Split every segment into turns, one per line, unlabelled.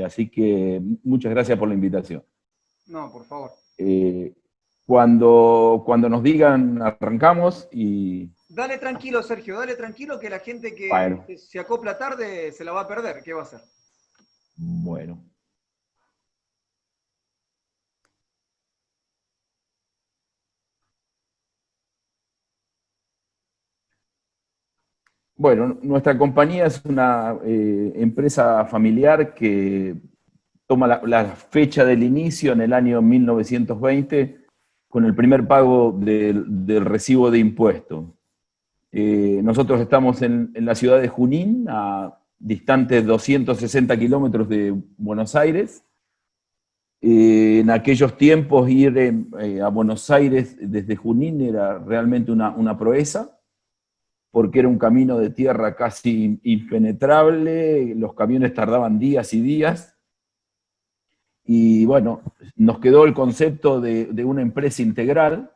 así que muchas gracias por la invitación.
No, por favor.
Cuando nos digan, arrancamos y...
Dale tranquilo, Sergio, dale tranquilo que la gente
Bueno,
que se acopla tarde se la va a perder. ¿Qué va a hacer?
bueno. Bueno, nuestra compañía es una empresa familiar que toma la fecha del inicio en el año 1920 con el primer pago del recibo de impuestos. Nosotros estamos en la ciudad de Junín, a distantes 260 kilómetros de Buenos Aires. En aquellos tiempos ir a Buenos Aires desde Junín era realmente una proeza, porque era un camino de tierra casi impenetrable, los camiones tardaban días y días, y bueno, nos quedó el concepto de una empresa integral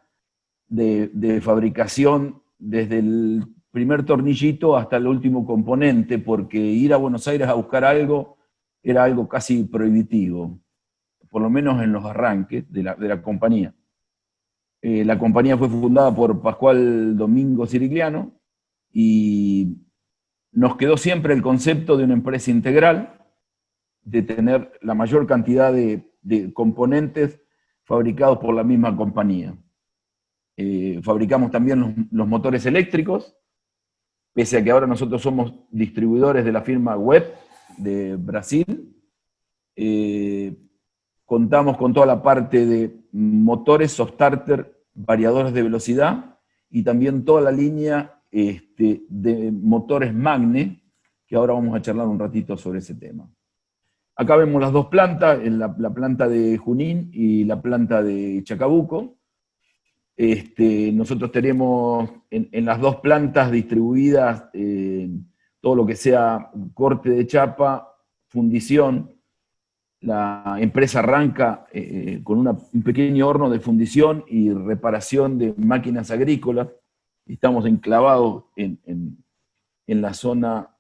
de fabricación desde el primer tornillito hasta el último componente, porque ir a Buenos Aires a buscar algo era algo casi prohibitivo, por lo menos en los arranques de la compañía. La compañía fue fundada por Pascual Domingo Cirigliano y nos quedó siempre el concepto de una empresa integral, de tener la mayor cantidad de componentes fabricados por la misma compañía. Fabricamos también los motores eléctricos, pese a que ahora nosotros somos distribuidores de la firma Web de Brasil. Contamos con toda la parte de motores, soft starter, variadores de velocidad y también toda la línea de motores Magne, que ahora vamos a charlar un ratito sobre ese tema. Acá vemos las dos plantas, la planta de Junín y la planta de Chacabuco. Nosotros tenemos en las dos plantas distribuidas todo lo que sea corte de chapa, fundición. La empresa arranca con un pequeño horno de fundición y reparación de máquinas agrícolas. Estamos enclavados en la zona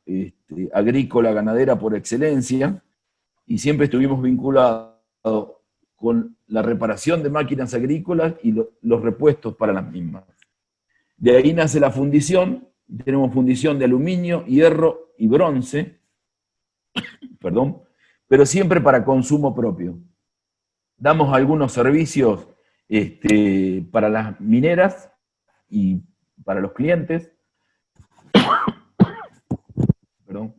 agrícola, ganadera por excelencia, y siempre estuvimos vinculados con la reparación de máquinas agrícolas y los repuestos para las mismas. De ahí nace la fundición. Tenemos fundición de aluminio, hierro y bronce, perdón, pero siempre para consumo propio. Damos algunos servicios para las mineras y para los clientes. Perdón.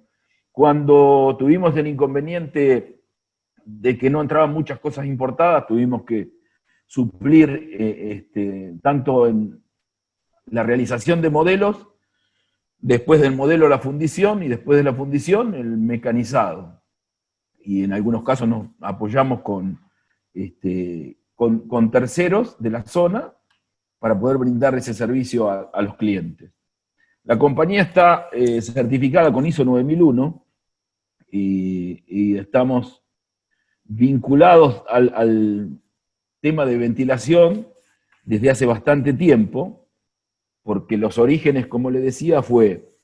Cuando tuvimos el inconveniente de que no entraban muchas cosas importadas, tuvimos que suplir tanto en la realización de modelos, después del modelo la fundición, y después de la fundición el mecanizado. Y en algunos casos nos apoyamos con terceros de la zona para poder brindar ese servicio a los clientes. La compañía está certificada con ISO 9001 y estamos vinculados al tema de ventilación desde hace bastante tiempo, porque los orígenes, como le decía, fue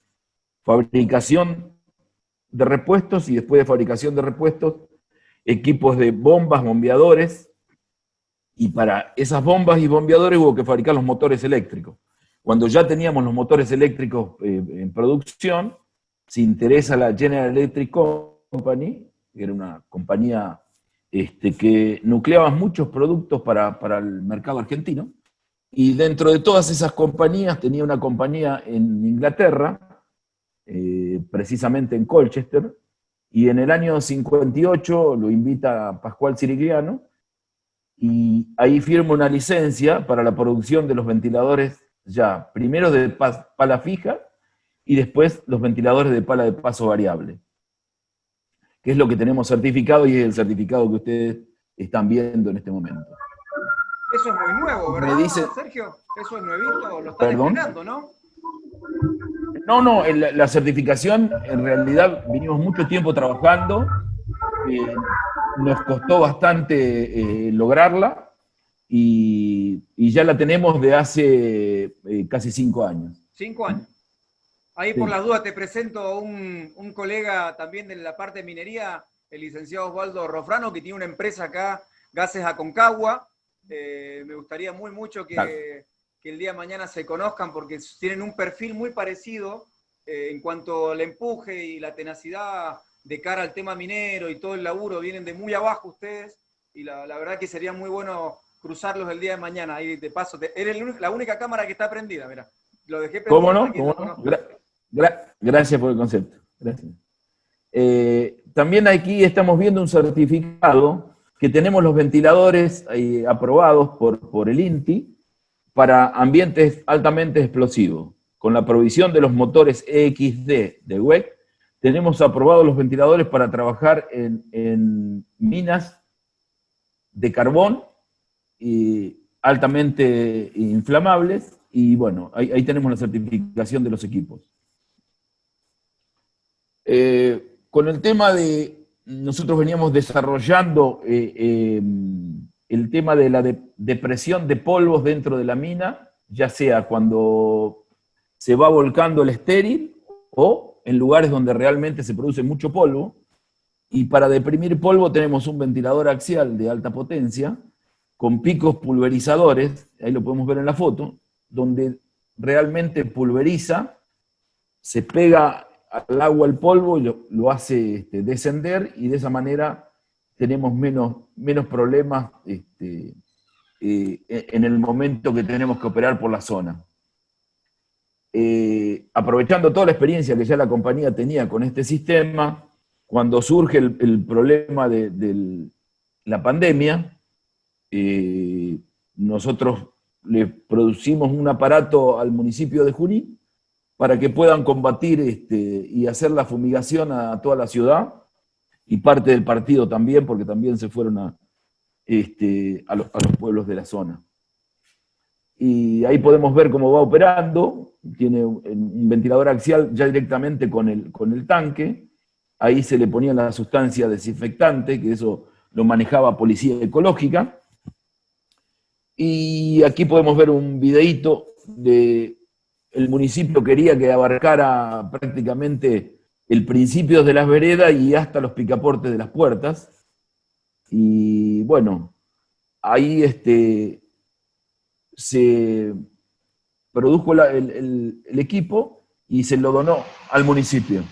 fabricación de repuestos y después de fabricación de repuestos, equipos de bombas, bombeadores, y para esas bombas y bombeadores hubo que fabricar los motores eléctricos. Cuando ya teníamos los motores eléctricos en producción, se interesa la General Electric Company, que era una compañía que nucleaba muchos productos para el mercado argentino, y dentro de todas esas compañías tenía una compañía en Inglaterra, precisamente en Colchester, y en el año 58 lo invita Pascual Cirigliano, y ahí firma una licencia para la producción de los ventiladores ya, primero de pala fija, y después los ventiladores de pala de paso variable, que es lo que tenemos certificado y es el certificado que ustedes están viendo en este momento.
Eso es muy nuevo, ¿verdad,
Me dice,
Sergio? Eso es nuevito, lo están
¿perdón?
estrenando, ¿no?
No, la certificación en realidad vinimos mucho tiempo trabajando, nos costó bastante lograrla y ya la tenemos de hace casi 5 años.
5 años. Ahí
Sí.
por las dudas te presento un colega también de la parte de minería el licenciado Osvaldo Rofrano, que tiene una empresa acá, Gases Aconcagua. Me gustaría mucho que el día de mañana se conozcan, porque tienen un perfil muy parecido en cuanto al empuje y la tenacidad de cara al tema minero y todo el laburo. Vienen de muy abajo ustedes, y la verdad que sería muy bueno cruzarlos el día de mañana. Ahí de paso, eres la única cámara que está prendida, mirá. Lo dejé prendido.
¿Cómo no? ¿Cómo no? Gracias por el concepto. Gracias. También aquí estamos viendo un certificado que tenemos los ventiladores aprobados por el INTI para ambientes altamente explosivos. Con la provisión de los motores EXD de WEC, tenemos aprobados los ventiladores para trabajar en minas de carbón y altamente inflamables, y bueno, ahí tenemos la certificación de los equipos. Con el tema nosotros veníamos desarrollando el tema de la depresión de polvos dentro de la mina, ya sea cuando se va volcando el estéril o en lugares donde realmente se produce mucho polvo. Y para deprimir polvo tenemos un ventilador axial de alta potencia con picos pulverizadores, ahí lo podemos ver en la foto, donde realmente pulveriza, se pega al agua el polvo y lo hace descender, y de esa manera tenemos menos problemas en el momento que tenemos que operar por la zona. Aprovechando toda la experiencia que ya la compañía tenía con este sistema, cuando surge el problema de la pandemia, nosotros le producimos un aparato al municipio de Junín para que puedan combatir y hacer la fumigación a toda la ciudad, y parte del partido también, porque también se fueron a los pueblos de la zona. Y ahí podemos ver cómo va operando. Tiene un ventilador axial ya directamente con el tanque. Ahí se le ponía la sustancia desinfectante, que eso lo manejaba Policía Ecológica. Y aquí podemos ver un videíto de el municipio quería que abarcara prácticamente el principio de las veredas y hasta los picaportes de las puertas. Y bueno, ahí se produjo el equipo y se lo donó al municipio.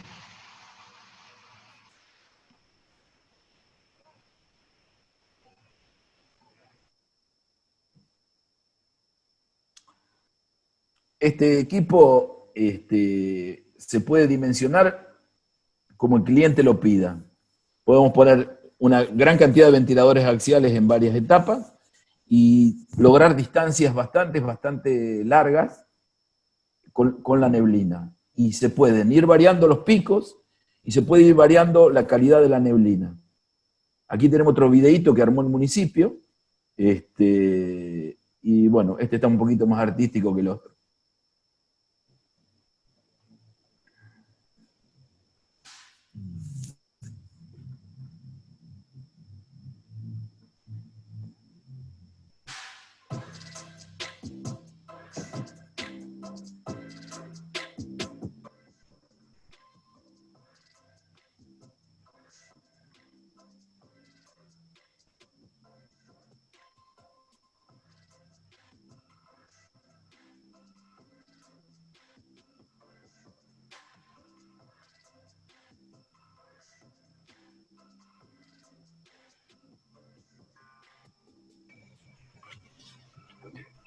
Este equipo se puede dimensionar como el cliente lo pida. Podemos poner una gran cantidad de ventiladores axiales en varias etapas y lograr distancias bastante largas con la neblina. Y se pueden ir variando los picos y se puede ir variando la calidad de la neblina. Aquí tenemos otro videíto que armó el municipio, y bueno, este está un poquito más artístico que el otro.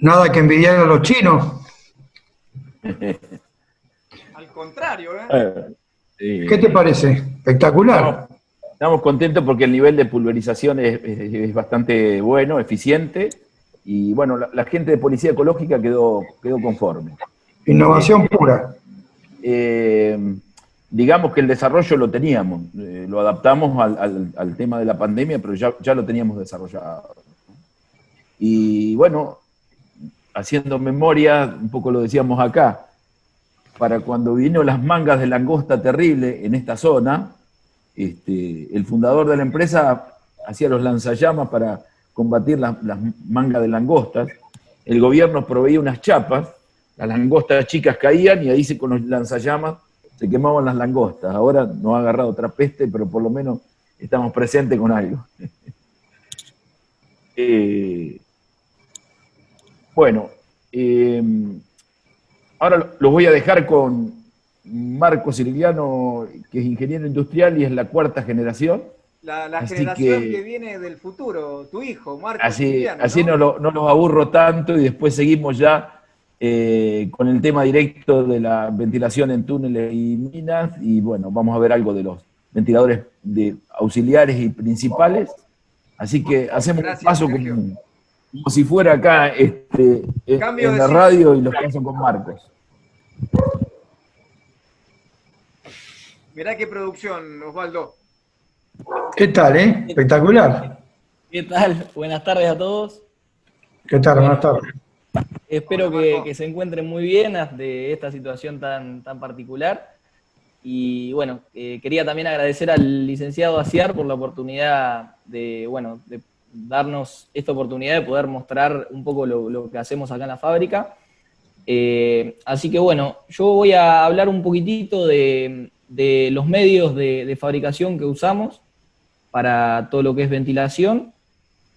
Nada que envidiar a los chinos.
Al contrario, ¿eh?
¿Qué te parece? Espectacular.
Estamos contentos porque el nivel de pulverización es bastante bueno, eficiente, y bueno, la gente de Policía Ecológica quedó conforme.
Innovación pura.
Digamos que el desarrollo lo teníamos, lo adaptamos al tema de la pandemia, pero ya lo teníamos desarrollado. Y bueno, haciendo memoria, un poco lo decíamos acá, para cuando vino las mangas de langosta terrible en esta zona, el fundador de la empresa hacía los lanzallamas para combatir las mangas de langostas. El gobierno proveía unas chapas, las langostas chicas caían y ahí con los lanzallamas se quemaban las langostas. Ahora nos ha agarrado otra peste, pero por lo menos estamos presentes con algo. Bueno, ahora los voy a dejar con Marco Siliano, que es ingeniero industrial y es la cuarta generación.
La
Así
generación que viene del futuro, tu hijo, Marco Siciliano,
así
¿no?
no los aburro tanto y después seguimos ya con el tema directo de la ventilación en túneles y minas. Y bueno, vamos a ver algo de los ventiladores auxiliares y principales. Así que hacemos un
Gracias,
paso
Sergio.
como si fuera acá
Cambio
en
de
la
sitio.
radio y los paso con Marcos.
Mirá qué producción, Osvaldo.
¿Qué tal, Espectacular.
¿Qué tal? Buenas tardes a todos.
¿Qué tal? Buenas
Bueno,
tardes.
espero
Hola, Marco.
que se encuentren muy bien de esta situación tan particular. Y bueno, quería también agradecer al licenciado Aciar por la oportunidad de darnos esta oportunidad de poder mostrar un poco lo que hacemos acá en la fábrica. Así que bueno, yo voy a hablar un poquitito de los medios de fabricación que usamos para todo lo que es ventilación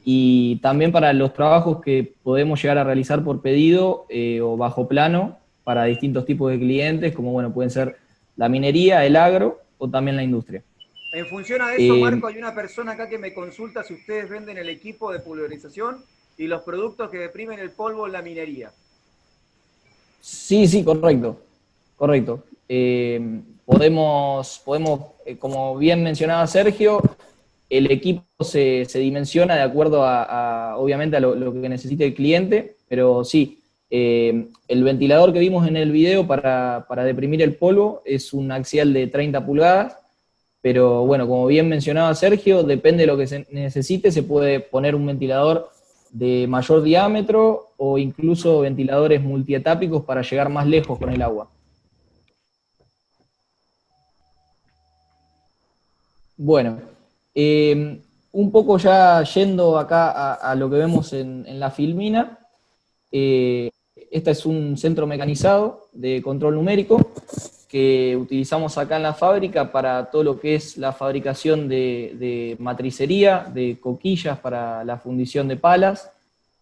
y también para los trabajos que podemos llegar a realizar por pedido o bajo plano para distintos tipos de clientes, como bueno, pueden ser la minería, el agro o también la industria.
En función a eso,
Eh,
Marco, hay una persona acá que me consulta si ustedes venden el equipo de pulverización y los productos que deprimen el polvo en la minería.
sí, correcto, correcto. Podemos como bien mencionaba Sergio, el equipo se dimensiona de acuerdo obviamente, a lo que necesite el cliente, pero sí, el ventilador que vimos en el video para deprimir el polvo es un axial de 30 pulgadas, pero bueno, como bien mencionaba Sergio, depende de lo que se necesite, se puede poner un ventilador de mayor diámetro o incluso ventiladores multietápicos para llegar más lejos con el agua. Bueno, un poco ya yendo acá a lo que vemos en la filmina, este es un centro mecanizado de control numérico que utilizamos acá en la fábrica para todo lo que es la fabricación de matricería, de coquillas para la fundición de palas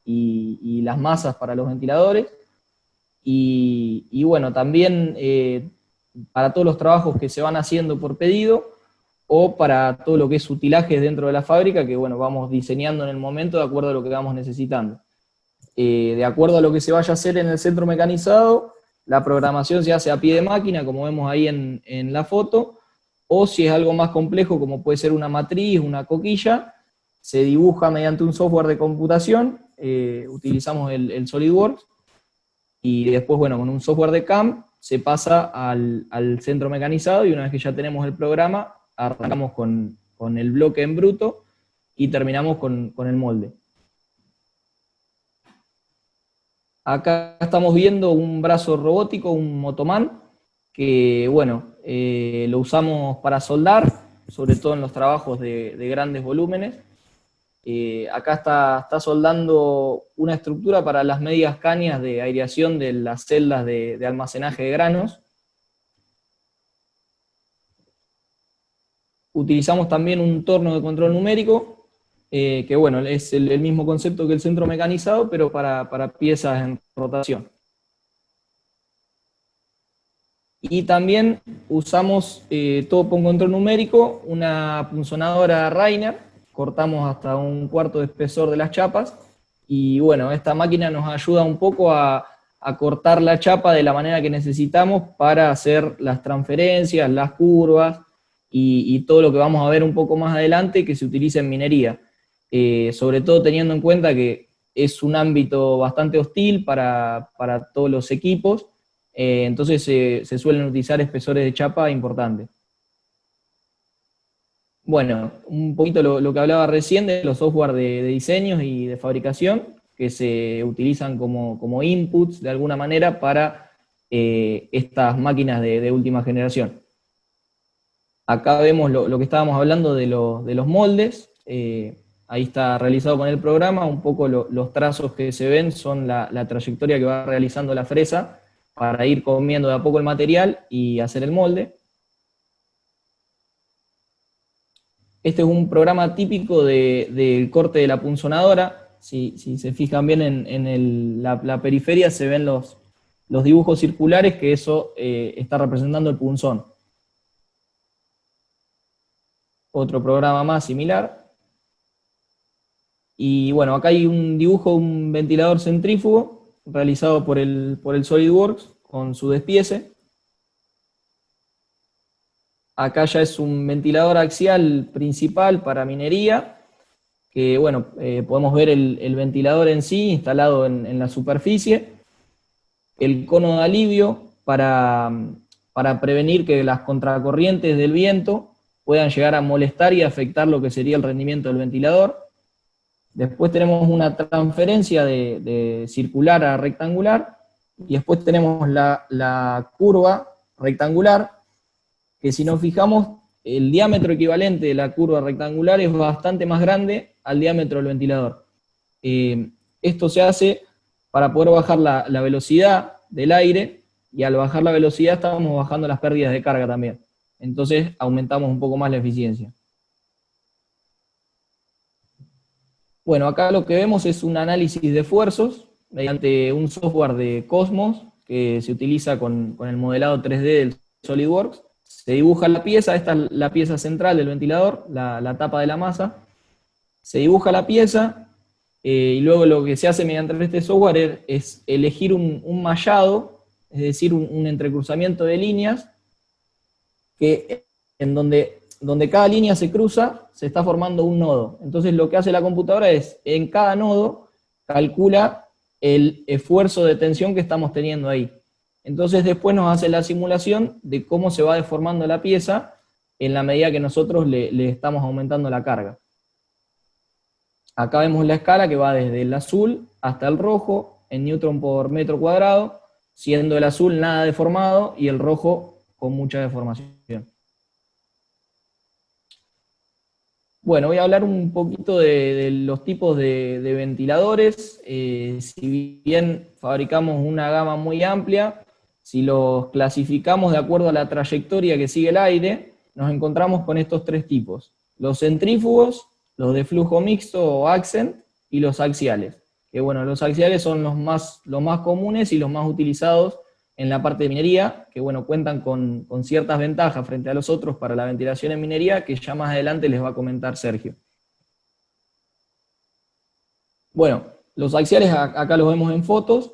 y las masas para los ventiladores. Y bueno, también para todos los trabajos que se van haciendo por pedido, o para todo lo que es utilajes dentro de la fábrica, que bueno, vamos diseñando en el momento de acuerdo a lo que vamos necesitando. De acuerdo a lo que se vaya a hacer en el centro mecanizado, la programación se hace a pie de máquina, como vemos ahí en la foto, o si es algo más complejo, como puede ser una matriz, una coquilla, se dibuja mediante un software de computación, utilizamos el SolidWorks, y después, bueno, con un software de CAM se pasa al centro mecanizado, y una vez que ya tenemos el programa, arrancamos con el bloque en bruto y terminamos con el molde. Acá estamos viendo un brazo robótico, un Motoman, que bueno, lo usamos para soldar, sobre todo en los trabajos de grandes volúmenes. Acá está soldando una estructura para las medias cañas de aireación de las celdas de almacenaje de granos. Utilizamos también un torno de control numérico, que bueno, es el mismo concepto que el centro mecanizado, pero para piezas en rotación. Y también usamos todo con control numérico, una punzonadora Rainer, cortamos hasta 1/4 de espesor de las chapas, y bueno, esta máquina nos ayuda un poco a cortar la chapa de la manera que necesitamos para hacer las transferencias, las curvas, y todo lo que vamos a ver un poco más adelante que se utiliza en minería. Sobre todo teniendo en cuenta que es un ámbito bastante hostil para todos los equipos, entonces se suelen utilizar espesores de chapa importantes. Bueno, un poquito lo que hablaba recién de los software de diseños y de fabricación, que se utilizan como inputs de alguna manera para estas máquinas de última generación. Acá vemos lo que estábamos hablando de los moldes, ahí está realizado con el programa, un poco los trazos que se ven son la trayectoria que va realizando la fresa para ir comiendo de a poco el material y hacer el molde. Este es un programa típico del corte de la punzonadora. Si se fijan bien en la periferia se ven los dibujos circulares, que eso está representando el punzón. Otro programa más similar. Y bueno, acá hay un dibujo de un ventilador centrífugo realizado por el SolidWorks con su despiece. Acá ya es un ventilador axial principal para minería, que bueno, podemos ver el ventilador en sí instalado en la superficie, el cono de alivio para prevenir que las contracorrientes del viento puedan llegar a molestar y afectar lo que sería el rendimiento del ventilador. Después tenemos una transferencia de circular a rectangular, y después tenemos la curva rectangular, que si nos fijamos, el diámetro equivalente de la curva rectangular es bastante más grande al diámetro del ventilador. Esto se hace para poder bajar la velocidad del aire, y al bajar la velocidad estamos bajando las pérdidas de carga también. Entonces aumentamos un poco más la eficiencia. Bueno, acá lo que vemos es un análisis de esfuerzos mediante un software de Cosmos que se utiliza con el modelado 3D del SolidWorks. Se dibuja la pieza, esta es la pieza central del ventilador, la tapa de la masa. Se dibuja la pieza y luego lo que se hace mediante este software es elegir un mallado, es decir, un entrecruzamiento de líneas, que en donde cada línea se cruza, se está formando un nodo. Entonces lo que hace la computadora es, en cada nodo, calcula el esfuerzo de tensión que estamos teniendo ahí. Entonces después nos hace la simulación de cómo se va deformando la pieza en la medida que nosotros le estamos aumentando la carga. Acá vemos la escala que va desde el azul hasta el rojo, en newton por metro cuadrado, siendo el azul nada deformado y el rojo con mucha deformación. Bueno, voy a hablar un poquito de los tipos de ventiladores. Si bien fabricamos una gama muy amplia, si los clasificamos de acuerdo a la trayectoria que sigue el aire, nos encontramos con estos tres tipos: los centrífugos, los de flujo mixto o accent, y los axiales. Que bueno, los axiales son los más comunes y los más utilizados en la parte de minería, que bueno, cuentan con ciertas ventajas frente a los otros para la ventilación en minería, que ya más adelante les va a comentar Sergio. Bueno, los axiales acá los vemos en fotos.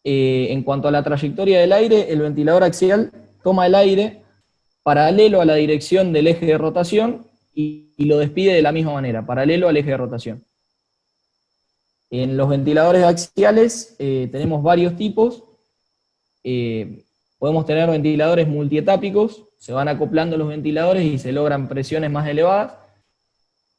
En cuanto a la trayectoria del aire, el ventilador axial toma el aire paralelo a la dirección del eje de rotación y lo despide de la misma manera, paralelo al eje de rotación. En los ventiladores axiales tenemos varios tipos. Podemos tener ventiladores multietápicos, se van acoplando los ventiladores y se logran presiones más elevadas,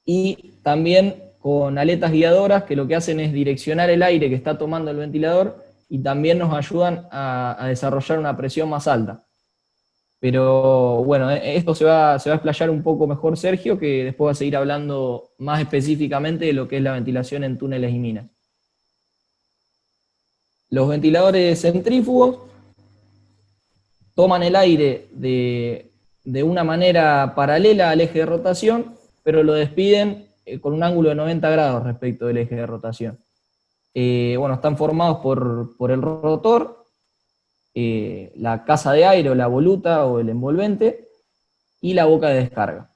y también con aletas guiadoras que lo que hacen es direccionar el aire que está tomando el ventilador y también nos ayudan a desarrollar una presión más alta. Pero bueno, esto se va a explayar un poco mejor Sergio, que después va a seguir hablando más específicamente de lo que es la ventilación en túneles y minas. Los ventiladores centrífugos toman el aire de una manera paralela al eje de rotación, pero lo despiden con un ángulo de 90 grados respecto del eje de rotación. Bueno, están formados por el rotor, la casa de aire o la voluta o el envolvente, y la boca de descarga.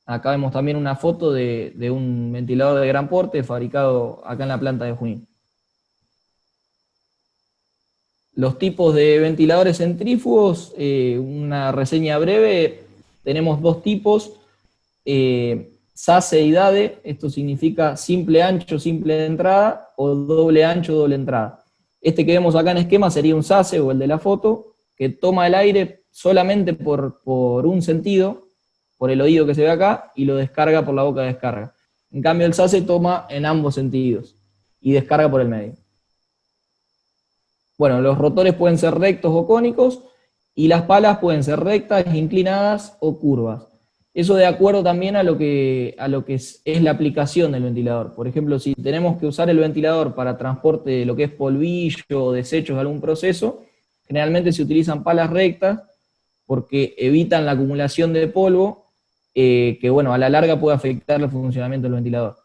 Acá vemos también una foto de un ventilador de gran porte fabricado acá en la planta de Junín. Los tipos de ventiladores centrífugos, una reseña breve: tenemos dos tipos, SACE y DADE. Esto significa simple ancho, simple de entrada, o doble ancho, doble entrada. Este que vemos acá en esquema sería un SACE, o el de la foto, que toma el aire solamente por un sentido, por el oído que se ve acá, y lo descarga por la boca de descarga. En cambio el SACE toma en ambos sentidos, y descarga por el medio. Bueno, los rotores pueden ser rectos o cónicos, y las palas pueden ser rectas, inclinadas o curvas. Eso de acuerdo también a lo que es la aplicación del ventilador. Por ejemplo, si tenemos que usar el ventilador para transporte de lo que es polvillo o desechos de algún proceso, generalmente se utilizan palas rectas porque evitan la acumulación de polvo que bueno, a la larga puede afectar el funcionamiento del ventilador.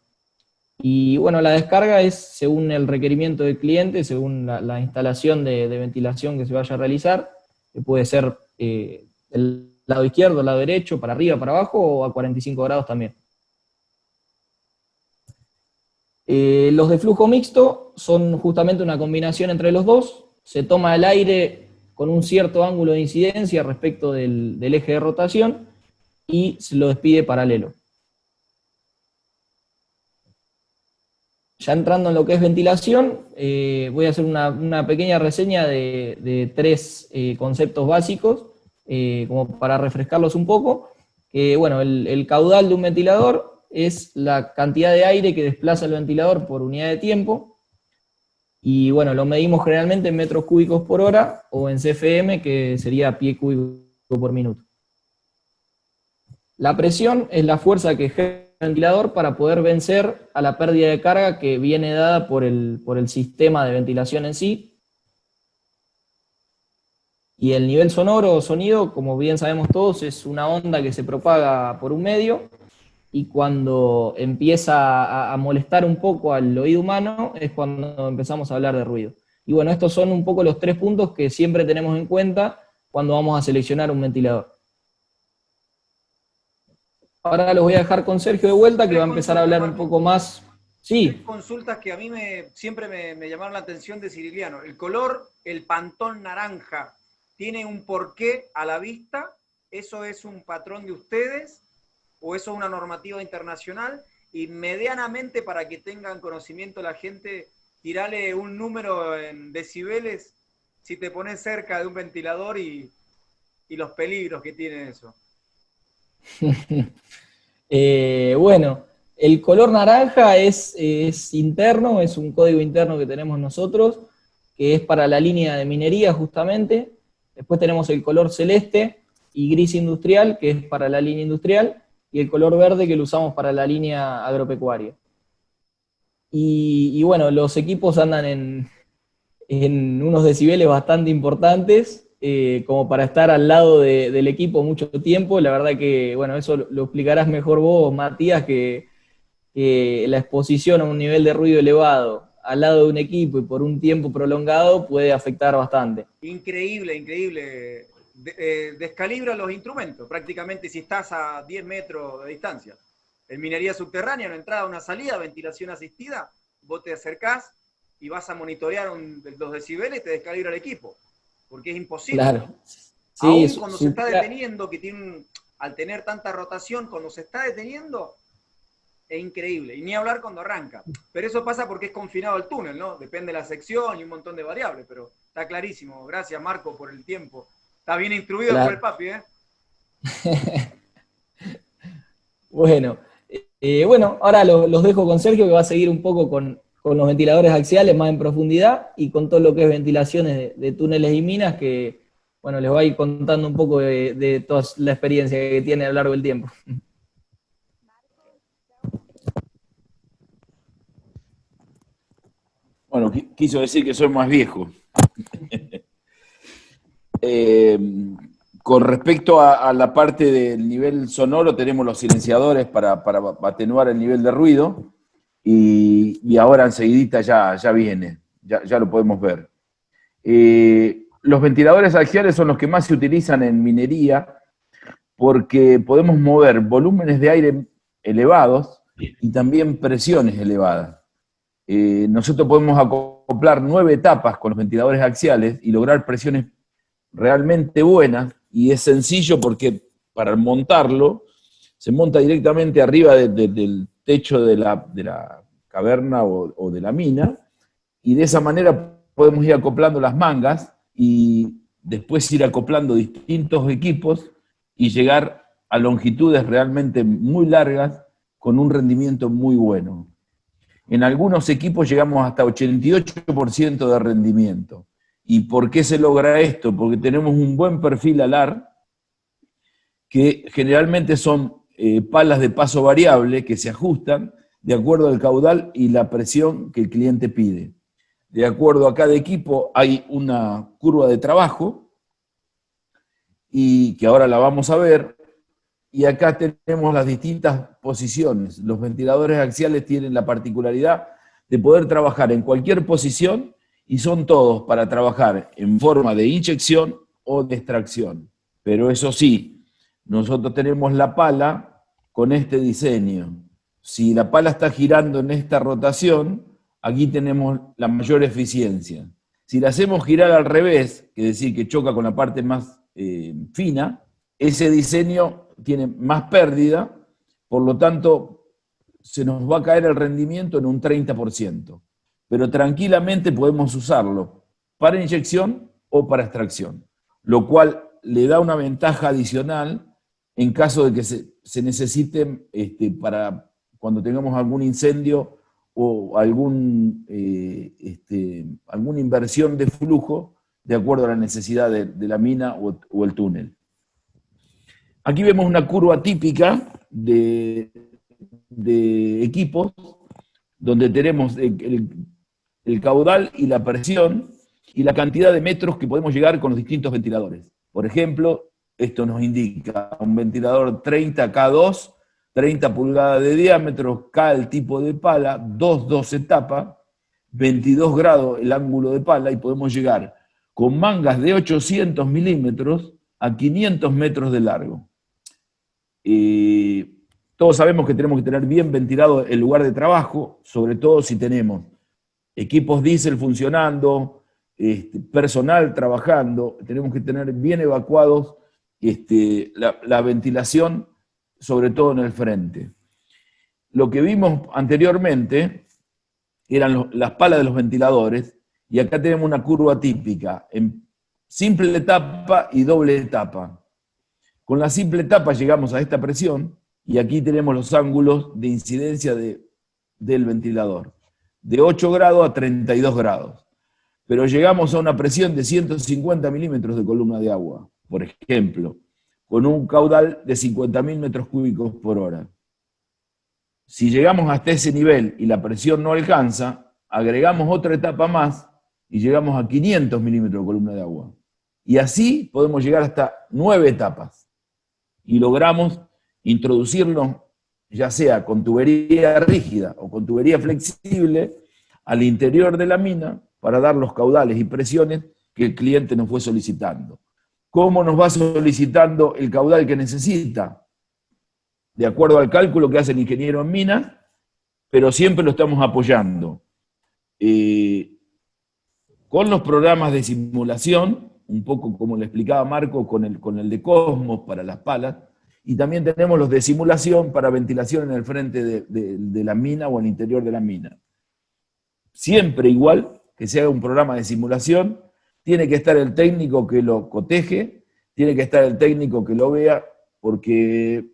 Y bueno, la descarga es según el requerimiento del cliente, según la instalación de ventilación que se vaya a realizar, que puede ser el lado izquierdo, el lado derecho, para arriba, para abajo, o a 45 grados también. Los de flujo mixto son justamente una combinación entre los dos. Se toma el aire con un cierto ángulo de incidencia respecto del eje de rotación y se lo despide paralelo. Ya entrando en lo que es ventilación, voy a hacer una pequeña reseña de tres conceptos básicos, como para refrescarlos un poco. Bueno, el caudal de un ventilador es la cantidad de aire que desplaza el ventilador por unidad de tiempo, y bueno, lo medimos generalmente en metros cúbicos por hora, o en CFM, que sería pie cúbico por minuto. La presión es la fuerza que ejerce el ventilador para poder vencer a la pérdida de carga que viene dada por el sistema de ventilación en sí. Y el nivel sonoro o sonido, como bien sabemos todos, es una onda que se propaga por un medio, y cuando empieza a molestar un poco al oído humano es cuando empezamos a hablar de ruido. Y bueno, estos son un poco los 3 puntos que siempre tenemos en cuenta cuando vamos a seleccionar un ventilador. Ahora los voy a dejar con Sergio de vuelta, que va a empezar a hablar un poco más. Sí.
Consultas que a mí siempre me llamaron la atención de Ciriliano. El color, el Pantón naranja, ¿tiene un porqué a la vista? ¿Eso es un patrón de ustedes? ¿O eso es una normativa internacional? Y medianamente, para que tengan conocimiento la gente, tirale un número en decibeles si te pones cerca de un ventilador y los peligros que tiene eso.
Bueno, el color naranja es interno, es un código interno que tenemos nosotros, que es para la línea de minería justamente. Después tenemos el color celeste y gris industrial, que es para la línea industrial, y el color verde, que lo usamos para la línea agropecuaria. Y bueno, los equipos andan en unos decibeles bastante importantes, como para estar al lado del equipo mucho tiempo. La verdad que, bueno, eso lo explicarás mejor vos, Matías, que la exposición a un nivel de ruido elevado al lado de un equipo y por un tiempo prolongado puede afectar bastante.
Increíble, increíble. Descalibra los instrumentos, prácticamente, si estás a 10 metros de distancia. En minería subterránea, una entrada, una salida, ventilación asistida, vos te acercás y vas a monitorear los decibeles y te descalibra el equipo, porque es imposible.
Claro. Sí,
aún cuando se está deteniendo, al tener tanta rotación, cuando se está deteniendo, es increíble. Y ni hablar cuando arranca. Pero eso pasa porque es confinado el túnel, ¿no? Depende de la sección y un montón de variables, pero está clarísimo. Gracias, Marco, por el tiempo. Está bien instruido por el papi, ¿eh?
Bueno, ahora los dejo con Sergio, que va a seguir un poco con los ventiladores axiales más en profundidad, y con todo lo que es ventilaciones de túneles y minas, que bueno, les va a ir contando un poco de toda la experiencia que tiene a lo largo del tiempo.
Bueno, quiso decir que soy más viejo. Con respecto a la parte del nivel sonoro, tenemos los silenciadores para atenuar el nivel de ruido, y ahora enseguidita ya viene, ya lo podemos ver. Los ventiladores axiales son los que más se utilizan en minería, porque podemos mover volúmenes de aire elevados y también presiones elevadas. Nosotros podemos acoplar 9 etapas con los ventiladores axiales y lograr presiones realmente buenas, y es sencillo porque para montarlo se monta directamente arriba del techo de la caverna o de la mina, y de esa manera podemos ir acoplando las mangas y después ir acoplando distintos equipos y llegar a longitudes realmente muy largas con un rendimiento muy bueno. En algunos equipos llegamos hasta 88% de rendimiento. ¿Y por qué se logra esto? Porque tenemos un buen perfil alar, que generalmente son palas de paso variable que se ajustan de acuerdo al caudal y la presión que el cliente pide. De acuerdo a cada equipo hay una curva de trabajo, y que ahora la vamos a ver, y acá tenemos las distintas posiciones. Los ventiladores axiales tienen la particularidad de poder trabajar en cualquier posición y son todos para trabajar en forma de inyección o de extracción. Pero eso sí, nosotros tenemos la pala con este diseño. Si la pala está girando en esta rotación, aquí tenemos la mayor eficiencia. Si la hacemos girar al revés, es decir, que choca con la parte más fina, ese diseño tiene más pérdida, por lo tanto, se nos va a caer el rendimiento en un 30%. Pero tranquilamente podemos usarlo para inyección o para extracción, lo cual le da una ventaja adicional en caso de que se necesite para cuando tengamos algún incendio o alguna inversión de flujo de acuerdo a la necesidad de la mina o el túnel. Aquí vemos una curva típica de equipos donde tenemos el caudal y la presión y la cantidad de metros que podemos llegar con los distintos ventiladores. Por ejemplo, esto nos indica un ventilador 30K2, 30 pulgadas de diámetro, K el tipo de pala, 12 etapas, 22 grados el ángulo de pala, y podemos llegar con mangas de 800 milímetros a 500 metros de largo. Todos sabemos que tenemos que tener bien ventilado el lugar de trabajo, sobre todo si tenemos equipos diésel funcionando, personal trabajando, tenemos que tener bien evacuados la ventilación, sobre todo en el frente. Lo que vimos anteriormente eran las palas de los ventiladores, y acá tenemos una curva típica, en simple etapa y doble etapa. Con la simple etapa llegamos a esta presión, y aquí tenemos los ángulos de incidencia del ventilador, de 8 grados a 32 grados. Pero llegamos a una presión de 150 milímetros de columna de agua, por ejemplo, con un caudal de 50.000 metros cúbicos por hora. Si llegamos hasta ese nivel y la presión no alcanza, agregamos otra etapa más y llegamos a 500 milímetros de columna de agua. Y así podemos llegar hasta 9 etapas. Y logramos introducirlo, ya sea con tubería rígida o con tubería flexible, al interior de la mina para dar los caudales y presiones que el cliente nos fue solicitando. ¿Cómo nos va solicitando el caudal que necesita? De acuerdo al cálculo que hace el ingeniero en minas, pero siempre lo estamos apoyando. Con los programas de simulación, un poco como le explicaba Marco, con el de Cosmos para las palas, y también tenemos los de simulación para ventilación en el frente de la mina o al interior de la mina. Siempre igual que se haga un programa de simulación, tiene que estar el técnico que lo coteje, tiene que estar el técnico que lo vea, porque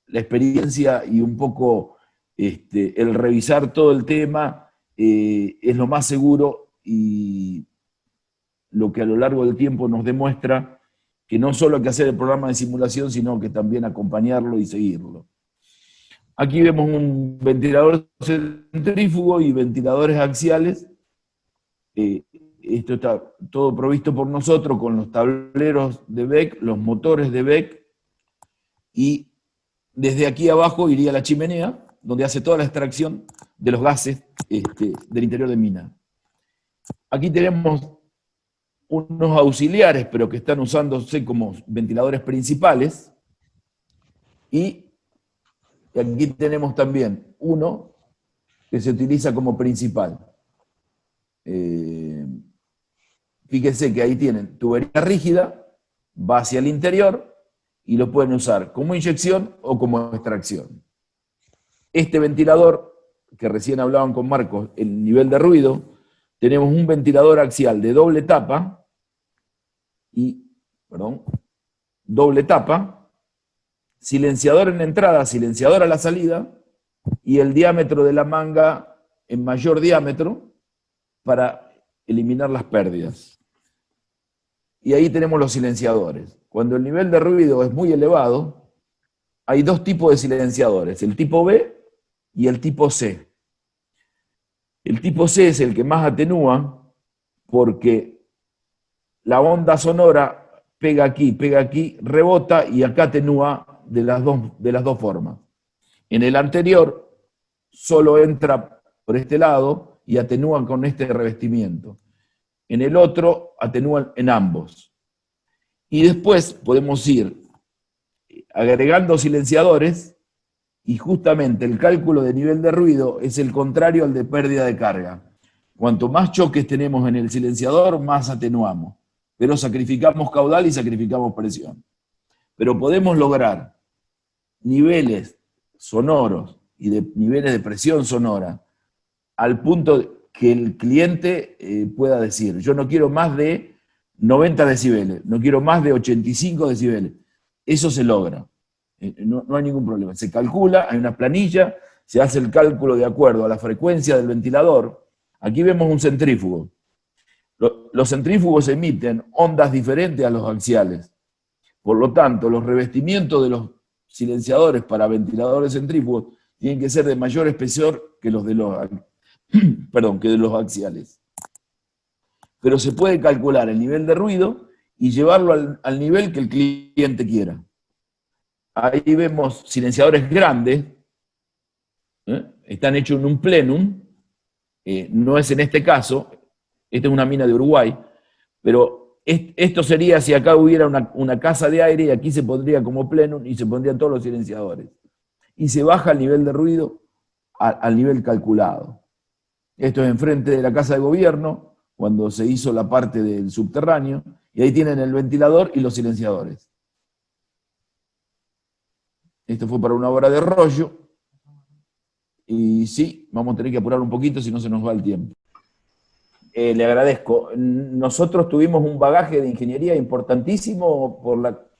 la experiencia y un poco el revisar todo el tema es lo más seguro, y lo que a lo largo del tiempo nos demuestra que no solo hay que hacer el programa de simulación, sino que también acompañarlo y seguirlo. Aquí vemos un ventilador centrífugo y ventiladores axiales. Esto está todo provisto por nosotros con los tableros de BEC, los motores de BEC, y desde aquí abajo iría la chimenea, donde hace toda la extracción de los gases del interior de mina. Aquí tenemos unos auxiliares, pero que están usándose como ventiladores principales, y aquí tenemos también uno que se utiliza como principal. Fíjense que ahí tienen tubería rígida, va hacia el interior, y lo pueden usar como inyección o como extracción. Este ventilador, que recién hablaban con Marcos, el nivel de ruido, tenemos un ventilador axial de doble tapa, doble tapa, silenciador en la entrada, silenciador a la salida, y el diámetro de la manga en mayor diámetro para eliminar las pérdidas. Y ahí tenemos los silenciadores. Cuando el nivel de ruido es muy elevado, hay dos tipos de silenciadores, el tipo B y el tipo C. El tipo C es el que más atenúa, porque la onda sonora pega aquí, rebota, y acá atenúa de las dos formas. En el anterior, solo entra por este lado y atenúa con este revestimiento. En el otro, atenúa en ambos. Y después podemos ir agregando silenciadores, y justamente el cálculo de nivel de ruido es el contrario al de pérdida de carga. Cuanto más choques tenemos en el silenciador, más atenuamos. Pero sacrificamos caudal y sacrificamos presión. Pero podemos lograr niveles sonoros y de niveles de presión sonora al punto que el cliente pueda decir, yo no quiero más de 90 decibeles, no quiero más de 85 decibeles. Eso se logra. No hay ningún problema. Se calcula, hay una planilla, se hace el cálculo de acuerdo a la frecuencia del ventilador. Aquí vemos un centrífugo. Los centrífugos emiten ondas diferentes a los axiales. Por lo tanto, los revestimientos de los silenciadores para ventiladores centrífugos tienen que ser de mayor espesor que los de los axiales. Pero se puede calcular el nivel de ruido y llevarlo al nivel que el cliente quiera. Ahí vemos silenciadores grandes, están hechos en un plenum, no es en este caso, esta es una mina de Uruguay, pero esto sería si acá hubiera una casa de aire y aquí se pondría como plenum y se pondrían todos los silenciadores. Y se baja el nivel de ruido al nivel calculado. Esto es enfrente de la Casa de Gobierno, cuando se hizo la parte del subterráneo, y ahí tienen el ventilador y los silenciadores. Esto fue para una obra de rollo, y sí, vamos a tener que apurar un poquito si no se nos va el tiempo. Le agradezco. Nosotros tuvimos un bagaje de ingeniería importantísimo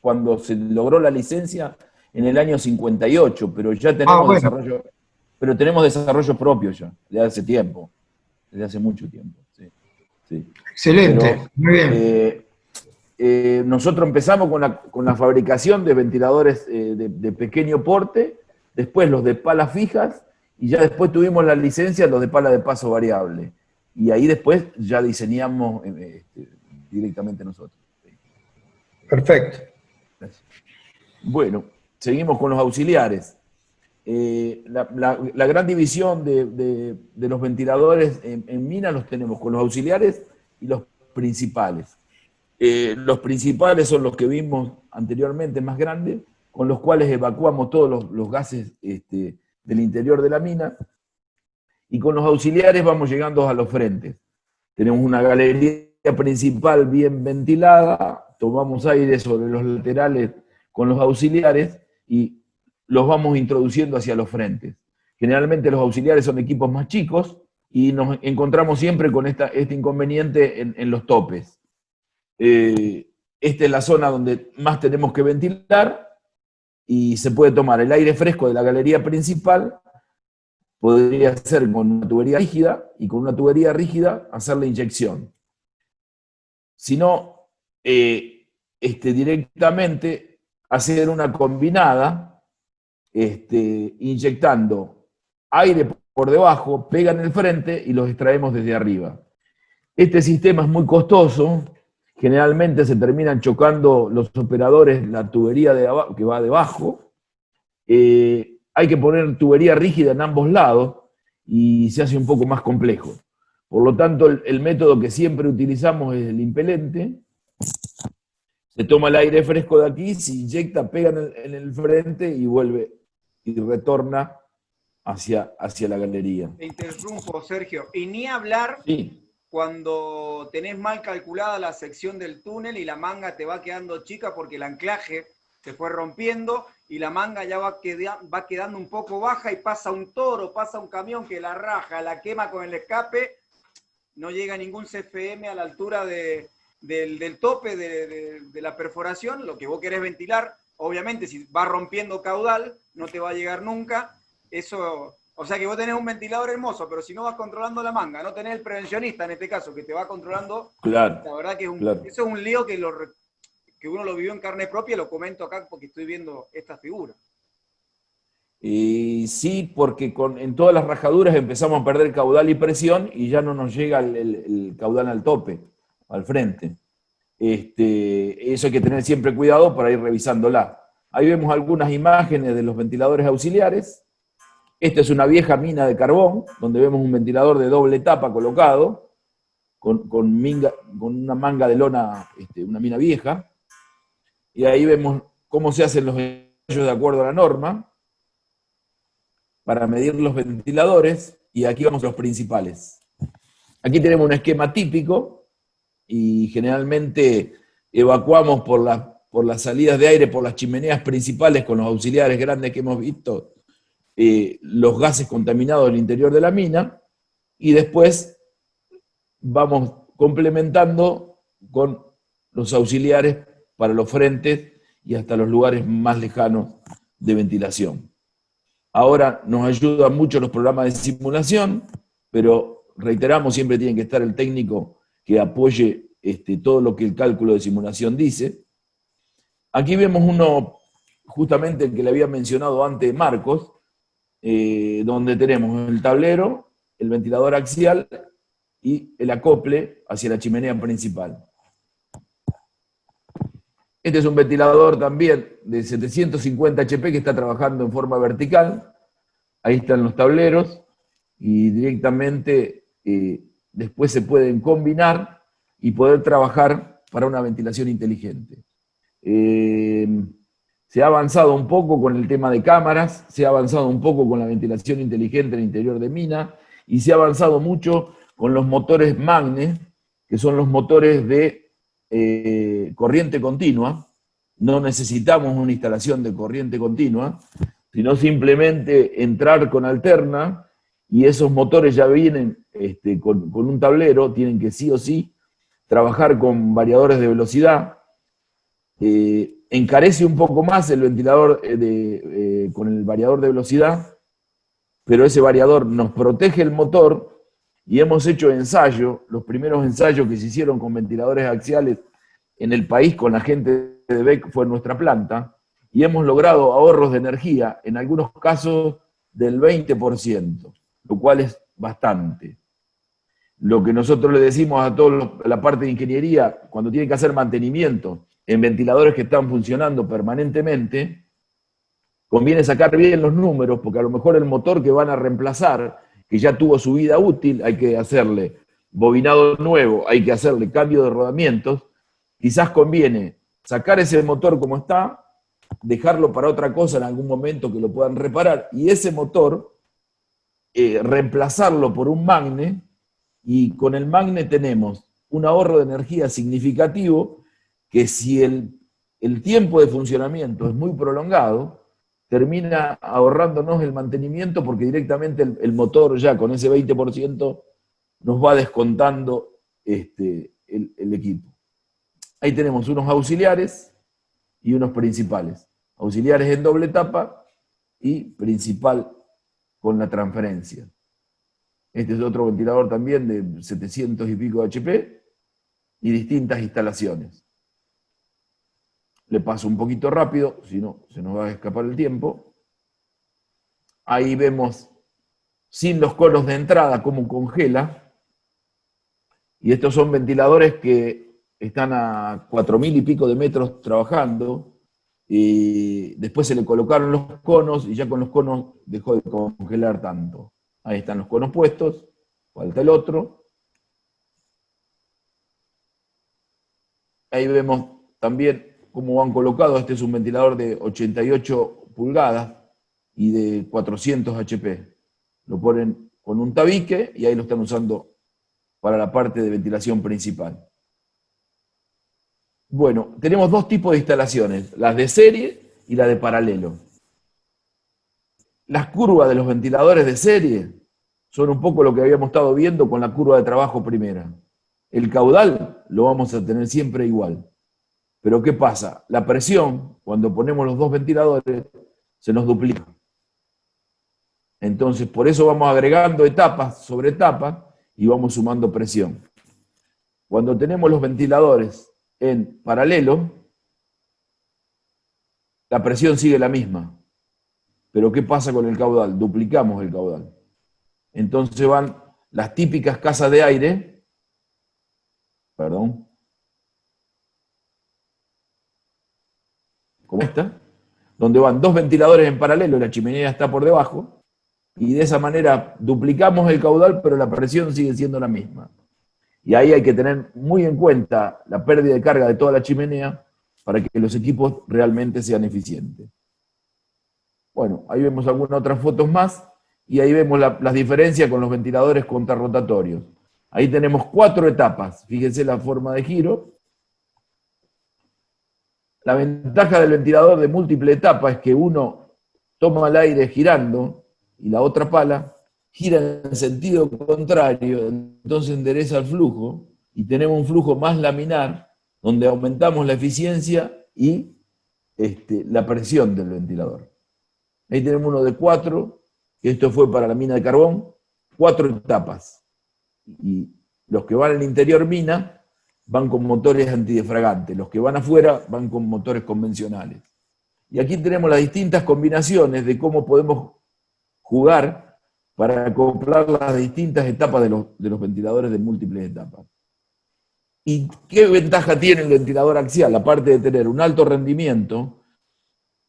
cuando se logró la licencia en el año 58, pero ya tenemos desarrollo, pero tenemos desarrollo propio ya, desde hace tiempo, desde hace mucho tiempo. Sí, sí.
Excelente, pero, muy bien.
Nosotros empezamos con la fabricación de ventiladores de pequeño porte, después los de palas fijas, y ya después tuvimos la licencia los de pala de paso variable. Y ahí después ya diseñamos directamente nosotros.
Perfecto.
Gracias. Bueno, seguimos con los auxiliares. La gran división de los ventiladores en mina los tenemos con los auxiliares y los principales. Los principales son los que vimos anteriormente, más grandes, con los cuales evacuamos todos los gases del interior de la mina, y con los auxiliares vamos llegando a los frentes. Tenemos una galería principal bien ventilada, tomamos aire sobre los laterales con los auxiliares y los vamos introduciendo hacia los frentes. Generalmente los auxiliares son equipos más chicos y nos encontramos siempre con este inconveniente en los topes. Esta es la zona donde más tenemos que ventilar y se puede tomar el aire fresco de la galería principal, podría ser con una tubería rígida, y con una tubería rígida hacer la inyección. Si no, directamente hacer una combinada, inyectando aire por debajo, pega en el frente y los extraemos desde arriba. Este sistema es muy costoso. Generalmente se terminan chocando los operadores la tubería que va debajo. Hay que poner tubería rígida en ambos lados y se hace un poco más complejo. Por lo tanto, el método que siempre utilizamos es el impelente. Se toma el aire fresco de aquí, se inyecta, pega en el frente y vuelve y retorna hacia la galería.
Te interrumpo, Sergio. Y ni hablar... Sí. Cuando tenés mal calculada la sección del túnel y la manga te va quedando chica porque el anclaje se fue rompiendo y la manga ya va quedando un poco baja y pasa un toro, pasa un camión que la raja, la quema con el escape, no llega ningún CFM a la altura del tope de la perforación, lo que vos querés ventilar, obviamente si va rompiendo caudal no te va a llegar nunca, eso... O sea que vos tenés un ventilador hermoso, pero si no vas controlando la manga, no tenés el prevencionista en este caso, que te va controlando,
claro,
la verdad que
claro.
Eso es un lío que uno lo vivió en carne propia, lo comento acá porque estoy viendo esta figura.
Y sí, porque en todas las rajaduras empezamos a perder caudal y presión y ya no nos llega el caudal al tope, al frente. Eso hay que tener siempre cuidado para ir revisándola. Ahí vemos algunas imágenes de los ventiladores auxiliares. Esta es una vieja mina de carbón, donde vemos un ventilador de doble tapa colocado, con una manga de lona, una mina vieja. Y ahí vemos cómo se hacen los ensayos de acuerdo a la norma, para medir los ventiladores, y aquí vamos a los principales. Aquí tenemos un esquema típico, y generalmente evacuamos por las salidas de aire, por las chimeneas principales, con los auxiliares grandes que hemos visto, los gases contaminados del interior de la mina, y después vamos complementando con los auxiliares para los frentes y hasta los lugares más lejanos de ventilación. Ahora nos ayudan mucho los programas de simulación, pero reiteramos, siempre tiene que estar el técnico que apoye todo lo que el cálculo de simulación dice. Aquí vemos uno, justamente el que le había mencionado antes Marcos, donde tenemos el tablero, el ventilador axial y el acople hacia la chimenea principal. Este es un ventilador también de 750 HP que está trabajando en forma vertical. Ahí están los tableros y directamente después se pueden combinar y poder trabajar para una ventilación inteligente. Se ha avanzado un poco con el tema de cámaras, se ha avanzado un poco con la ventilación inteligente en el interior de mina, y se ha avanzado mucho con los motores Magne, que son los motores de corriente continua. No necesitamos una instalación de corriente continua, sino simplemente entrar con alterna, y esos motores ya vienen con un tablero, tienen que sí o sí trabajar con variadores de velocidad. Encarece un poco más el ventilador con el variador de velocidad, pero ese variador nos protege el motor, y hemos hecho ensayos, los primeros ensayos que se hicieron con ventiladores axiales en el país con la gente de BEC fue en nuestra planta, y hemos logrado ahorros de energía, en algunos casos del 20%, lo cual es bastante. Lo que nosotros le decimos a toda la parte de ingeniería, cuando tienen que hacer mantenimiento en ventiladores que están funcionando permanentemente, conviene sacar bien los números, porque a lo mejor el motor que van a reemplazar, que ya tuvo su vida útil, hay que hacerle bobinado nuevo, hay que hacerle cambio de rodamientos. Quizás conviene sacar ese motor como está, dejarlo para otra cosa en algún momento que lo puedan reparar, y ese motor reemplazarlo por un Magne, y con el Magne tenemos un ahorro de energía significativo, que si el tiempo de funcionamiento es muy prolongado, termina ahorrándonos el mantenimiento, porque directamente el motor ya con ese 20% nos va descontando el equipo. Ahí tenemos unos auxiliares y unos principales. Auxiliares en doble tapa y principal con la transferencia. Este es otro ventilador también de 700 y pico de HP y distintas instalaciones. Le paso un poquito rápido, si no se nos va a escapar el tiempo. Ahí vemos sin los conos de entrada cómo congela. Y estos son ventiladores que están a 4.000 y pico de metros trabajando. Y después se le colocaron los conos, y ya con los conos dejó de congelar tanto. Ahí están los conos puestos, falta el otro. Ahí vemos también cómo van colocados. Este es un ventilador de 88 pulgadas y de 400 HP. Lo ponen con un tabique y ahí lo están usando para la parte de ventilación principal. Bueno, tenemos dos tipos de instalaciones, las de serie y la de paralelo. Las curvas de los ventiladores de serie son un poco lo que habíamos estado viendo con la curva de trabajo primera. El caudal lo vamos a tener siempre igual. Pero ¿qué pasa? La presión, cuando ponemos los dos ventiladores, se nos duplica. Entonces, por eso vamos agregando etapas sobre etapas y vamos sumando presión. Cuando tenemos los ventiladores en paralelo, la presión sigue la misma. Pero ¿qué pasa con el caudal? Duplicamos el caudal. Entonces van las típicas casas de aire, perdón, como esta, donde van 2 ventiladores en paralelo y la chimenea está por debajo, y de esa manera duplicamos el caudal, pero la presión sigue siendo la misma. Y ahí hay que tener muy en cuenta la pérdida de carga de toda la chimenea para que los equipos realmente sean eficientes. Bueno, ahí vemos algunas otras fotos más, y ahí vemos las diferencias con los ventiladores contrarrotatorios. Ahí tenemos 4 etapas, fíjense la forma de giro. La ventaja del ventilador de múltiple etapa es que uno toma el aire girando y la otra pala gira en sentido contrario, entonces endereza el flujo y tenemos un flujo más laminar donde aumentamos la eficiencia y la presión del ventilador. Ahí tenemos uno de 4, esto fue para la mina de carbón, 4 etapas. Y los que van en el interior mina van con motores antidefragantes, los que van afuera van con motores convencionales. Y aquí tenemos las distintas combinaciones de cómo podemos jugar para acoplar las distintas etapas de los ventiladores de múltiples etapas. ¿Y qué ventaja tiene el ventilador axial? Aparte de tener un alto rendimiento,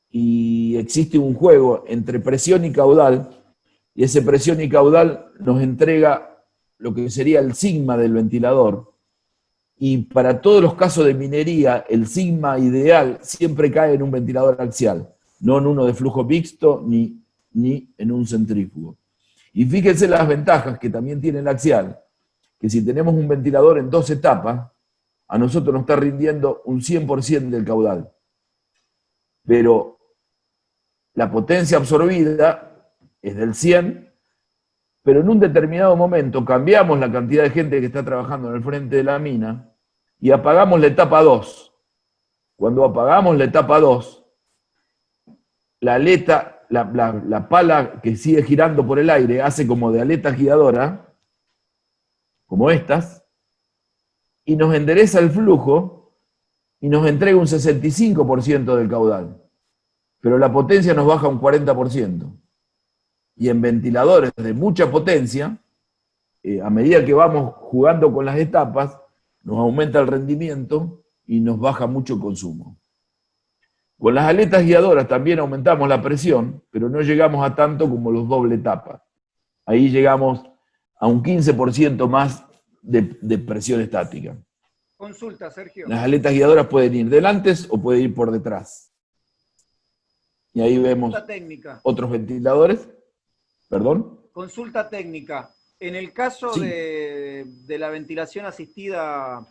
y existe un juego entre presión y caudal, y esa presión y caudal nos entrega lo que sería el sigma del ventilador. Y para todos los casos de minería, el sigma ideal siempre cae en un ventilador axial, no en uno de flujo mixto ni en un centrífugo. Y fíjense las ventajas que también tiene el axial, que si tenemos un ventilador en 2 etapas, a nosotros nos está rindiendo un 100% del caudal. Pero la potencia absorbida es del 100, pero en un determinado momento cambiamos la cantidad de gente que está trabajando en el frente de la mina y apagamos la etapa 2. Cuando apagamos la etapa 2, la aleta, la pala que sigue girando por el aire hace como de aleta giradora, como estas, y nos endereza el flujo y nos entrega un 65% del caudal. Pero la potencia nos baja un 40%. Y en ventiladores de mucha potencia, a medida que vamos jugando con las etapas, nos aumenta el rendimiento y nos baja mucho el consumo. Con las aletas guiadoras también aumentamos la presión, pero no llegamos a tanto como los doble etapas. Ahí llegamos a un 15% más de presión estática.
Consulta, Sergio.
Las aletas guiadoras pueden ir delante o pueden ir por detrás. Y ahí vemos otros ventiladores. ¿Perdón?
Consulta técnica. En el caso
Sí.
de la ventilación asistida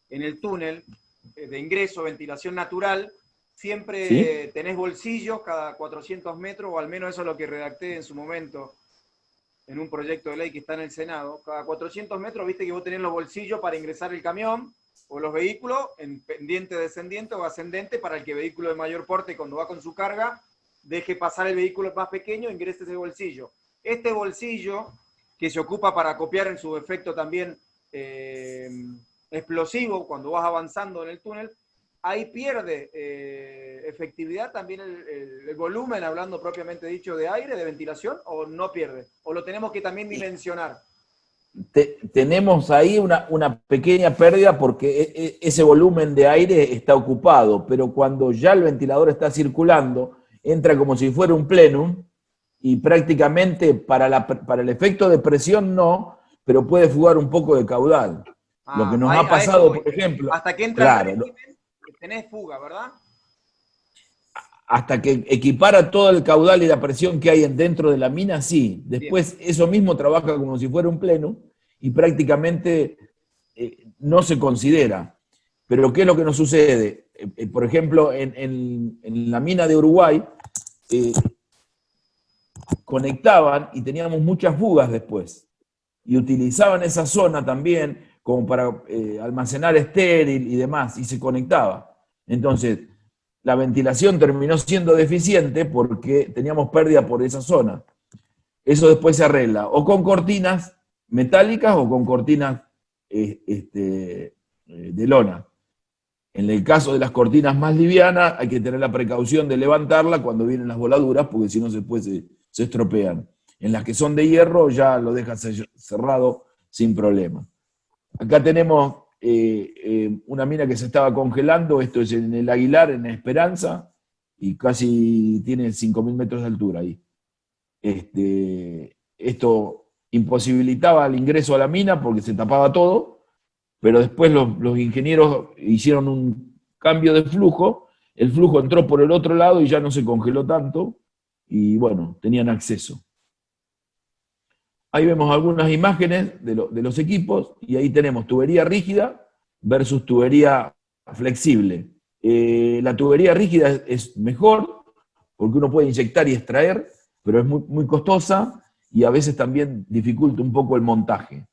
en el túnel, de ingreso, ventilación natural, siempre
¿Sí?
tenés bolsillos cada 400 metros, o al menos eso es lo que redacté en su momento en un proyecto de ley que está en el Senado. Cada 400 metros, viste que vos tenés los bolsillos para ingresar el camión o los vehículos en pendiente descendiente o ascendente para el que vehículo de mayor porte, cuando va con su carga, deje pasar el vehículo más pequeño e ingrese ese bolsillo. Este bolsillo, que se ocupa para copiar en su efecto también explosivo cuando vas avanzando en el túnel, ahí pierde efectividad también el volumen, hablando propiamente dicho, de aire, de ventilación, o no pierde, o lo tenemos que también dimensionar.
Tenemos ahí una pequeña pérdida porque ese volumen de aire está ocupado, pero cuando ya el ventilador está circulando, entra como si fuera un plenum, y prácticamente para el efecto de presión no, pero puede fugar un poco de caudal. Lo que nos ha pasado, por ejemplo...
Hasta que entra
claro,
el régimen, tenés fuga, ¿verdad?
Hasta que equipara todo el caudal y la presión que hay dentro de la mina, sí. Después eso mismo trabaja como si fuera un pleno y prácticamente no se considera. Pero ¿qué es lo que nos sucede? Por ejemplo, en la mina de Uruguay conectaban y teníamos muchas fugas después. Y utilizaban esa zona también como para almacenar estéril y demás, y se conectaba. Entonces, la ventilación terminó siendo deficiente porque teníamos pérdida por esa zona. Eso después se arregla o con cortinas metálicas o con cortinas de lona. En el caso de las cortinas más livianas hay que tener la precaución de levantarla cuando vienen las voladuras, porque si no se estropean. En las que son de hierro ya lo dejas cerrado sin problema. Acá tenemos una mina que se estaba congelando, esto es en el Aguilar, en Esperanza, y casi tiene 5.000 metros de altura ahí. Esto imposibilitaba el ingreso a la mina porque se tapaba todo, pero después los ingenieros hicieron un cambio de flujo, el flujo entró por el otro lado y ya no se congeló tanto, y bueno, tenían acceso. Ahí vemos algunas imágenes de los equipos, y ahí tenemos tubería rígida versus tubería flexible. La tubería rígida es mejor, porque uno puede inyectar y extraer, pero es muy costosa, y a veces también dificulta un poco el montaje.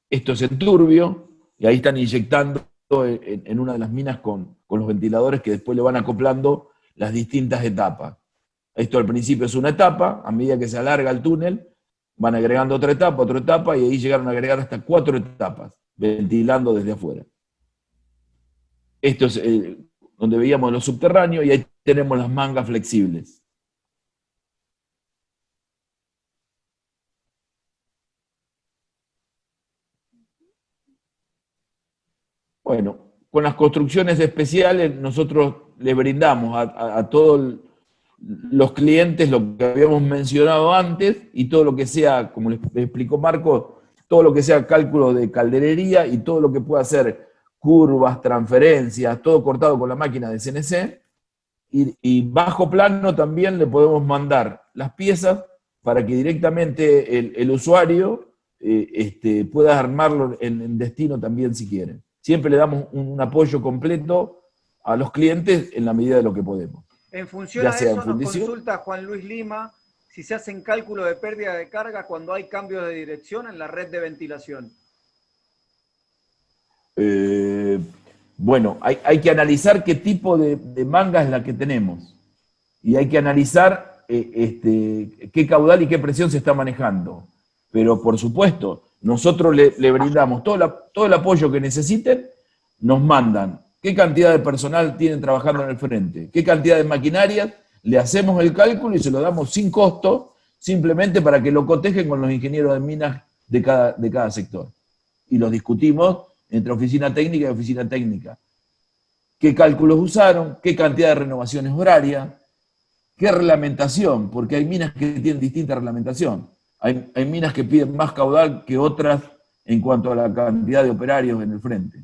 Esto es enturbio, y ahí están inyectando en una de las minas con los ventiladores que después le van acoplando las distintas etapas. Esto al principio es una etapa, a medida que se alarga el túnel, van agregando otra etapa, y ahí llegaron a agregar hasta 4 etapas, ventilando desde afuera. Esto es donde veíamos los subterráneos, y ahí tenemos las mangas flexibles. Bueno, con las construcciones especiales nosotros le brindamos a todos los clientes lo que habíamos mencionado antes, y todo lo que sea, como les explicó Marco, todo lo que sea cálculo de calderería y todo lo que pueda ser curvas, transferencias, todo cortado con la máquina de CNC, y bajo plano también le podemos mandar las piezas para que directamente el usuario pueda armarlo en destino también si quiere. Siempre le damos un apoyo completo a los clientes en la medida de lo que podemos.
En función a eso nos consulta Juan Luis Lima si se hacen cálculos de pérdida de carga cuando hay cambios de dirección en la red de ventilación.
Bueno, hay que analizar qué tipo de manga es la que tenemos. Y hay que analizar qué caudal y qué presión se está manejando. Pero por supuesto, nosotros le brindamos todo el apoyo que necesiten, nos mandan qué cantidad de personal tienen trabajando en el frente, qué cantidad de maquinarias, le hacemos el cálculo y se lo damos sin costo, simplemente para que lo cotejen con los ingenieros de minas de cada sector. Y los discutimos entre oficina técnica y oficina técnica. ¿Qué cálculos usaron? ¿Qué cantidad de renovaciones horarias? ¿Qué reglamentación? Porque hay minas que tienen distinta reglamentación. Hay minas que piden más caudal que otras en cuanto a la cantidad de operarios en el frente.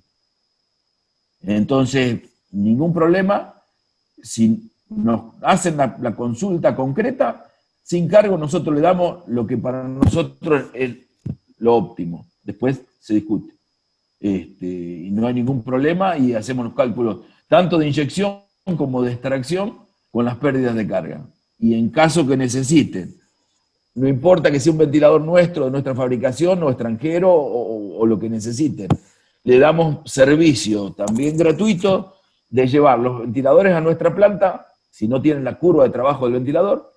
Entonces, ningún problema. Si nos hacen la consulta concreta, sin cargo nosotros le damos lo que para nosotros es lo óptimo. Después se discute. Y no hay ningún problema, y hacemos los cálculos tanto de inyección como de extracción con las pérdidas de carga. Y en caso que necesiten, no importa que sea un ventilador nuestro, de nuestra fabricación, o extranjero, o lo que necesiten, le damos servicio también gratuito de llevar los ventiladores a nuestra planta. Si no tienen la curva de trabajo del ventilador,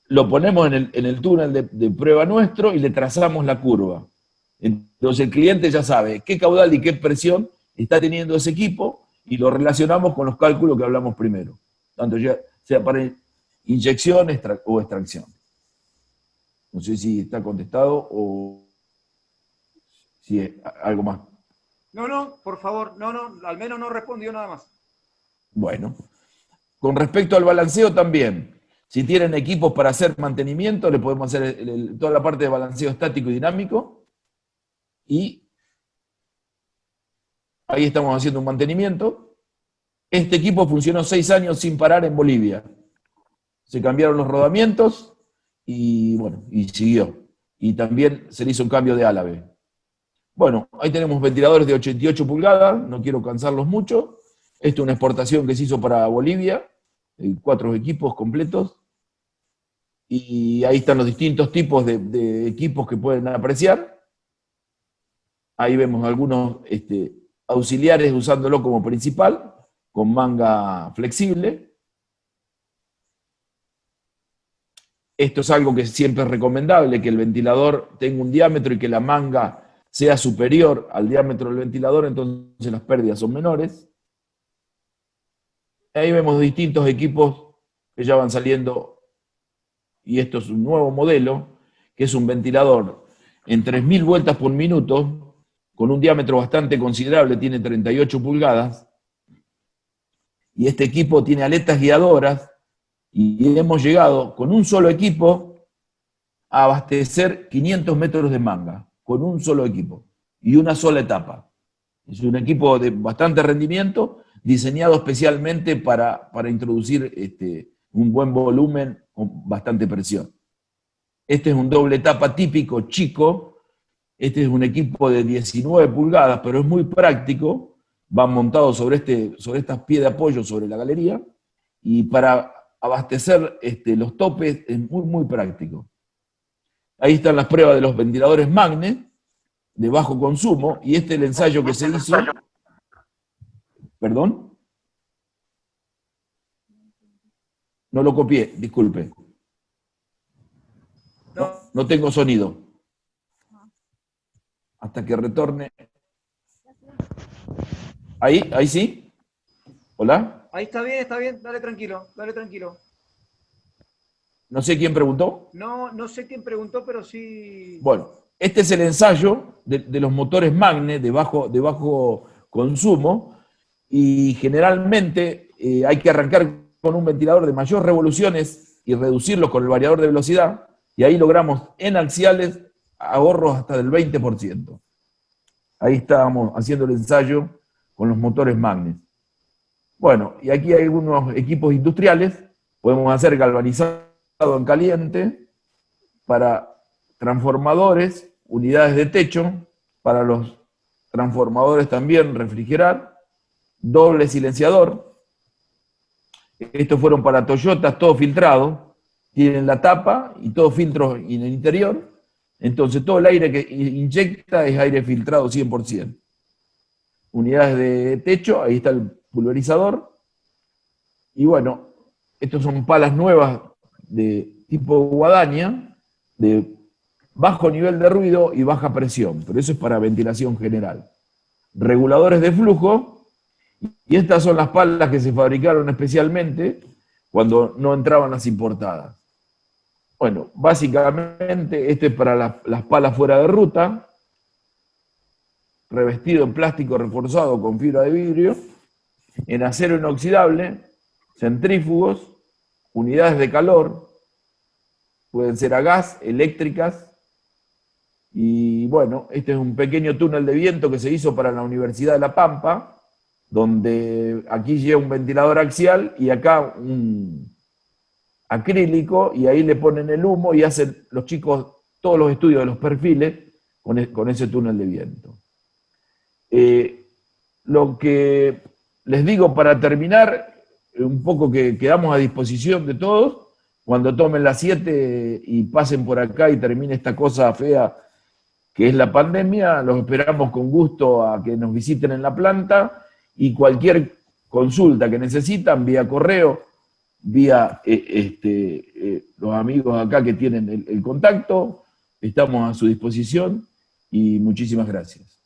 lo ponemos en el túnel de prueba nuestro y le trazamos la curva. Entonces el cliente ya sabe qué caudal y qué presión está teniendo ese equipo, y lo relacionamos con los cálculos que hablamos primero, tanto ya sea para inyección o extracción. No sé si está contestado o si es algo más.
No, por favor, al menos no respondió nada más.
Bueno, con respecto al balanceo también, si tienen equipos para hacer mantenimiento, le podemos hacer toda la parte de balanceo estático y dinámico, y ahí estamos haciendo un mantenimiento. Este equipo funcionó 6 años sin parar en Bolivia. Se cambiaron los rodamientos y bueno, y siguió. Y también se le hizo un cambio de álabe. Bueno, ahí tenemos ventiladores de 88 pulgadas, no quiero cansarlos mucho. Esto es una exportación que se hizo para Bolivia, 4 equipos completos. Y ahí están los distintos tipos de equipos que pueden apreciar. Ahí vemos algunos auxiliares usándolo como principal, con manga flexible. Esto es algo que siempre es recomendable, que el ventilador tenga un diámetro y que la manga sea superior al diámetro del ventilador, entonces las pérdidas son menores. Ahí vemos distintos equipos que ya van saliendo, y esto es un nuevo modelo, que es un ventilador en 3.000 vueltas por minuto, con un diámetro bastante considerable, tiene 38 pulgadas, y este equipo tiene aletas guiadoras, y hemos llegado con un solo equipo a abastecer 500 metros de manga, con un solo equipo, y una sola etapa. Es un equipo de bastante rendimiento, diseñado especialmente para introducir un buen volumen con bastante presión. Este es un doble etapa típico chico, este es un equipo de 19 pulgadas, pero es muy práctico, va montado sobre estas pies de apoyo sobre la galería, y para abastecer los topes es muy, muy práctico. Ahí están las pruebas de los ventiladores Magne, de bajo consumo, y el ensayo que se hizo... ¿Perdón? No lo copié, disculpe. No tengo sonido. Hasta que retorne. ¿Ahí sí? ¿Hola?
Ahí está bien, dale tranquilo, dale tranquilo.
No sé quién preguntó.
No sé quién preguntó, pero sí...
Bueno, este es el ensayo de los motores Magne de bajo consumo, y generalmente hay que arrancar con un ventilador de mayor revoluciones y reducirlo con el variador de velocidad, y ahí logramos en axiales ahorros hasta del 20%. Ahí estábamos haciendo el ensayo con los motores Magne. Bueno, y aquí hay algunos equipos industriales, podemos hacer galvanizado en caliente para transformadores, unidades de techo, para los transformadores también refrigerar, doble silenciador. Estos fueron para Toyota, todo filtrado, tienen la tapa y todo filtro en el interior, entonces todo el aire que inyecta es aire filtrado 100%. Unidades de techo, ahí está el pulverizador, y bueno, estos son palas nuevas de tipo guadaña, de bajo nivel de ruido y baja presión, pero eso es para ventilación general. Reguladores de flujo, y estas son las palas que se fabricaron especialmente cuando no entraban las importadas. Bueno, básicamente este es para las palas fuera de ruta, revestido en plástico reforzado con fibra de vidrio, en acero inoxidable, centrífugos, unidades de calor, pueden ser a gas, eléctricas, y bueno, este es un pequeño túnel de viento que se hizo para la Universidad de La Pampa, donde aquí lleva un ventilador axial y acá un acrílico, y ahí le ponen el humo y hacen los chicos todos los estudios de los perfiles con ese túnel de viento. Lo que les digo para terminar, un poco que quedamos a disposición de todos, cuando tomen las 7 y pasen por acá y termine esta cosa fea que es la pandemia, los esperamos con gusto a que nos visiten en la planta, y cualquier consulta que necesitan, vía correo, vía los amigos acá que tienen el contacto, estamos a su disposición, y muchísimas gracias.